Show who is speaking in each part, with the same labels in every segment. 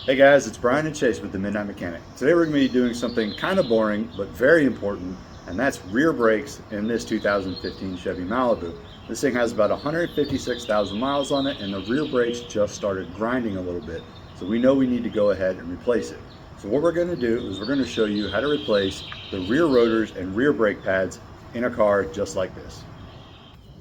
Speaker 1: Hey guys, it's Brian and Chase with the Midnight Mechanic. Today we're going to be doing something kind of boring but very important, and that's rear brakes in this 2015 Chevy Malibu. This thing has about 156,000 miles on it, and the rear brakes just started grinding a little bit. So we know we need to go ahead and replace it. So what we're going to do is we're going to show you how to replace the rear rotors and rear brake pads in a car just like this.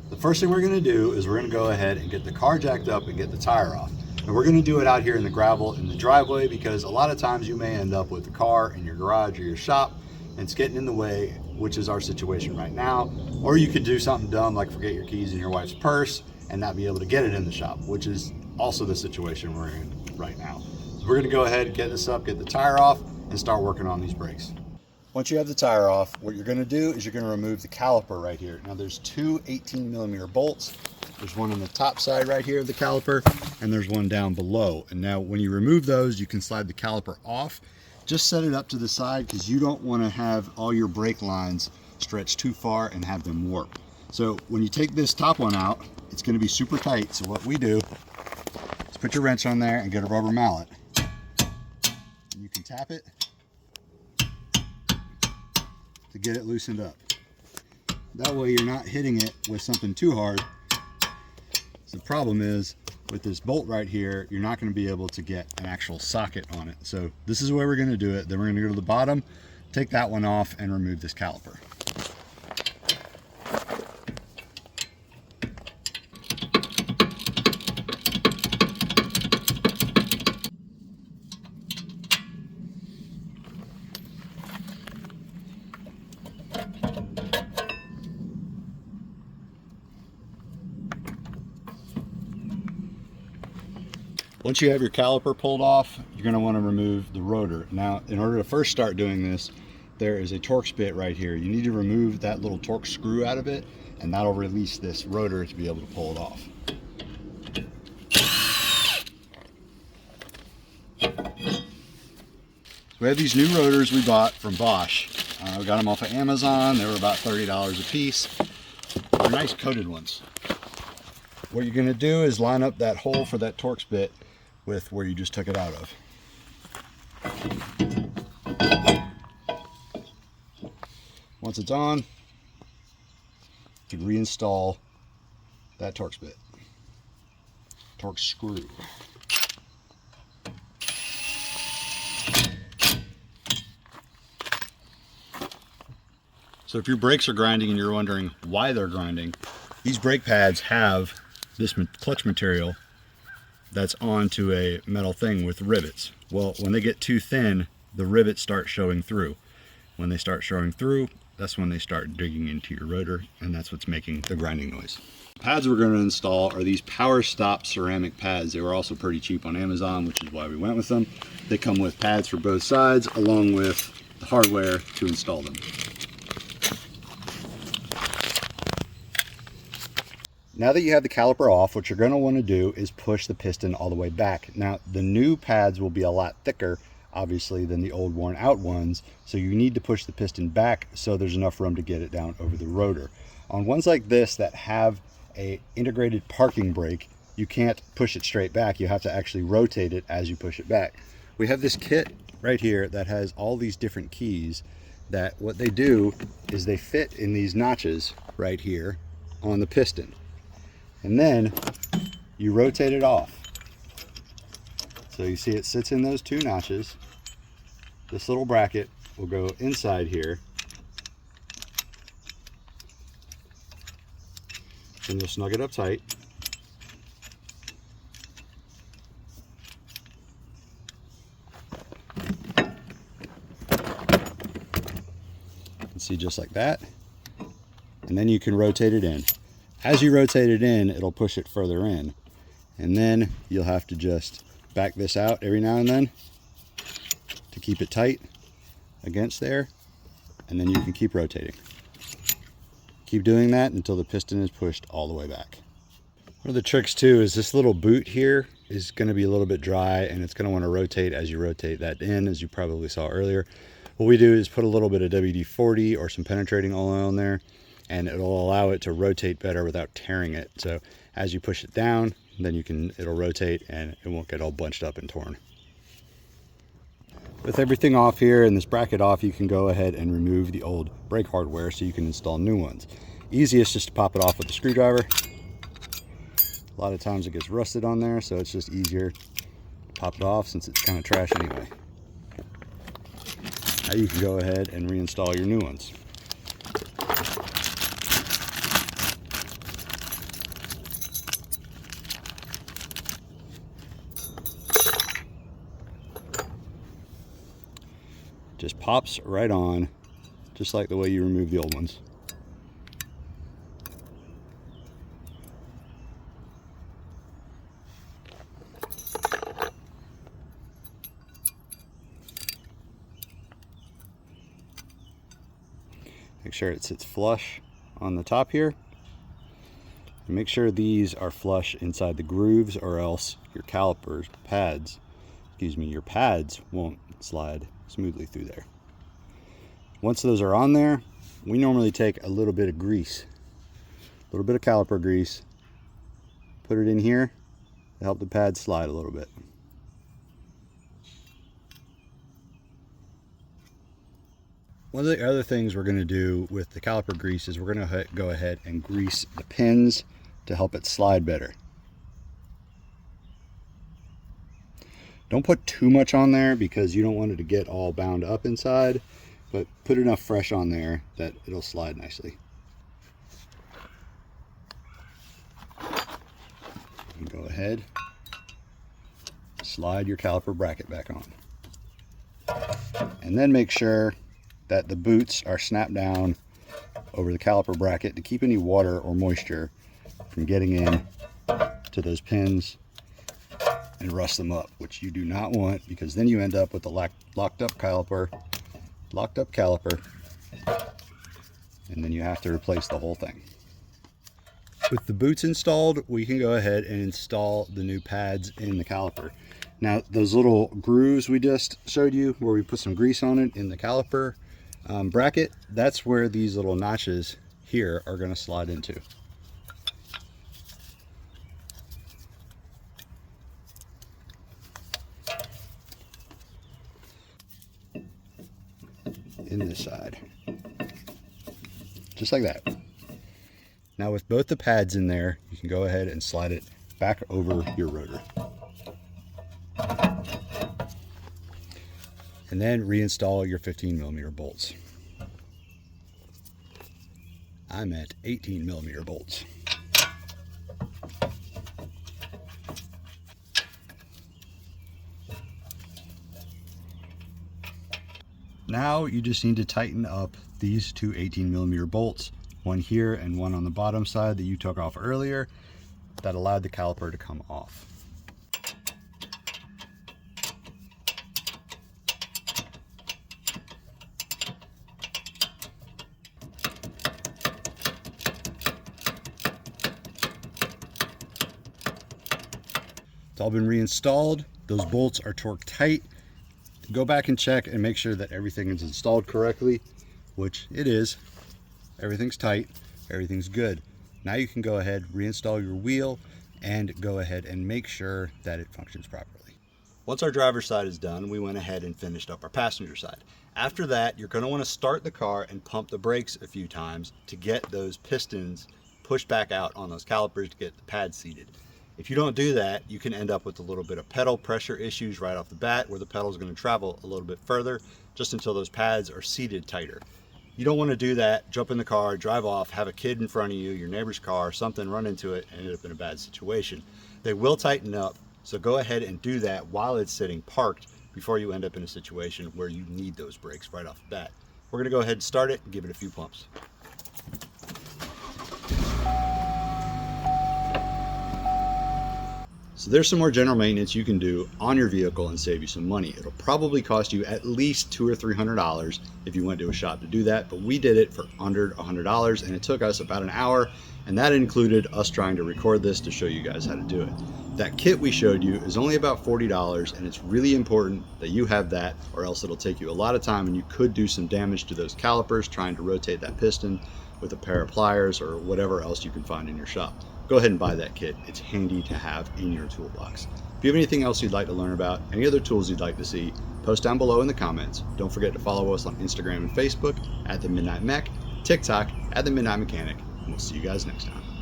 Speaker 1: The first thing we're going to do is we're going to go ahead and get the car jacked up and get the tire off. And we're going to do it out here in the gravel in the driveway, because a lot of times you may end up with the car in your garage or your shop and it's getting in the way, which is our situation right now. Or you could do something dumb like forget your keys in your wife's purse and not be able to get it in the shop, which is also the situation we're in right now. So we're going to go ahead and get this up, get the tire off, and start working on these brakes. Once you have the tire off, what you're going to do is you're going to remove the caliper right here. Now there's two 18mm bolts. There's one on the top side right here of the caliper, and there's one down below. And now when you remove those, you can slide the caliper off. Just set it up to the side, because you don't want to have all your brake lines stretch too far and have them warp. So when you take this top one out, it's going to be super tight. So what we do is put your wrench on there and get a rubber mallet. And you can tap it to get it loosened up. That way you're not hitting it with something too hard. The problem is with this bolt right here, you're not going to be able to get an actual socket on it. So this is the way we're going to do it. Then we're going to go to the bottom, take that one off, and remove this caliper. Once you have your caliper pulled off, you're going to want to remove the rotor. Now, in order to first start doing this, there is a Torx bit right here. You need to remove that little Torx screw out of it, and that'll release this rotor to be able to pull it off. So we have these new rotors we bought from Bosch. We got them off of Amazon. They were about $30 a piece. They're nice coated ones. What you're going to do is line up that hole for that Torx bit with where you just took it out of. Once it's on, you can reinstall that Torx bit, Torx screw. So if your brakes are grinding and you're wondering why they're grinding, these brake pads have this clutch material that's onto a metal thing with rivets. Well, when they get too thin, the rivets start showing through. When they start showing through, that's when they start digging into your rotor, and that's what's making the grinding noise. The pads we're going to install are these Power Stop ceramic pads. They were also pretty cheap on Amazon, which is why we went with them. They come with pads for both sides, along with the hardware to install them. Now that you have the caliper off, what you're going to want to do is push the piston all the way back. Now, the new pads will be a lot thicker, obviously, than the old worn out ones, so you need to push the piston back so there's enough room to get it down over the rotor. On ones like this that have a integrated parking brake, you can't push it straight back. You have to actually rotate it as you push it back. We have this kit right here that has all these different keys that what they do is they fit in these notches right here on the piston. And then you rotate it off. So you see it sits in those two notches. This little bracket will go inside here. Then you'll snug it up tight. See, just like that. And then you can rotate it in. As you rotate it in, it'll push it further in. And then you'll have to just back this out every now and then to keep it tight against there. And then you can keep rotating. Keep doing that until the piston is pushed all the way back. One of the tricks too is this little boot here is going to be a little bit dry, and it's going to want to rotate as you rotate that in, as you probably saw earlier. What we do is put a little bit of WD-40 or some penetrating oil in there, and it'll allow it to rotate better without tearing it. So as you push it down, then it'll rotate and it won't get all bunched up and torn. With everything off here and this bracket off, you can go ahead and remove the old brake hardware so you can install new ones. Easiest just to pop it off with a screwdriver. A lot of times it gets rusted on there, so it's just easier to pop it off since it's kind of trash anyway. Now you can go ahead and reinstall your new ones. Just pops right on, just like the way you remove the old ones. Make sure it sits flush on the top here. And make sure these are flush inside the grooves, or else your calipers pads, your pads won't slide smoothly through there. Once those are on there, we normally take a little bit of grease, a little bit of caliper grease, put it in here to help the pads slide a little bit. One of the other things we're going to do with the caliper grease is we're going to go ahead and grease the pins to help it slide better. Don't put too much on there because you don't want it to get all bound up inside, but put enough fresh on there that it'll slide nicely. You can go ahead, slide your caliper bracket back on. And then make sure that the boots are snapped down over the caliper bracket to keep any water or moisture from getting in to those pins and rust them up, which you do not want, because then you end up with a locked up caliper, and then you have to replace the whole thing. With the boots installed, we can go ahead and install the new pads in the caliper. Now, those little grooves we just showed you where we put some grease on it in the caliper bracket, that's where these little notches here are going to slide into. In this side, just like that. Now with both the pads in there, you can go ahead and slide it back over your rotor, and then reinstall your 15mm bolts. I meant 18mm bolts. Now you just need to tighten up these two 18mm bolts, one here and one on the bottom side that you took off earlier, that allowed the caliper to come off. It's all been reinstalled. Those bolts are torqued tight. Go back and check and make sure that everything is installed correctly, which it is. Everything's tight, everything's good. Now you can go ahead, reinstall your wheel, and go ahead and make sure that it functions properly. Once our driver's side is done, we went ahead and finished up our passenger side. After that, you're going to want to start the car and pump the brakes a few times to get those pistons pushed back out on those calipers to get the pads seated. If you don't do that, you can end up with a little bit of pedal pressure issues right off the bat, where the pedal is going to travel a little bit further just until those pads are seated tighter. You don't want to do that. Jump in the car, drive off, have a kid in front of you, your neighbor's car, something, run into it, and end up in a bad situation. They will tighten up, so go ahead and do that while it's sitting parked before you end up in a situation where you need those brakes right off the bat. We're going to go ahead and start it and give it a few pumps. So there's some more general maintenance you can do on your vehicle and save you some money. It'll probably cost you at least $200 or $300 if you went to a shop to do that, but we did it for under $100, and it took us about an hour, and that included us trying to record this to show you guys how to do it. That kit we showed you is only about $40, and it's really important that you have that, or else it'll take you a lot of time and you could do some damage to those calipers trying to rotate that piston. with a pair of pliers or whatever else you can find in your shop. Go ahead and buy that kit. It's handy to have in your toolbox. If you have anything else you'd like to learn about, any other tools you'd like to see, post down below in the comments. Don't forget to follow us on Instagram and Facebook at The Midnight Mech, TikTok at The Midnight Mechanic, and we'll see you guys next time.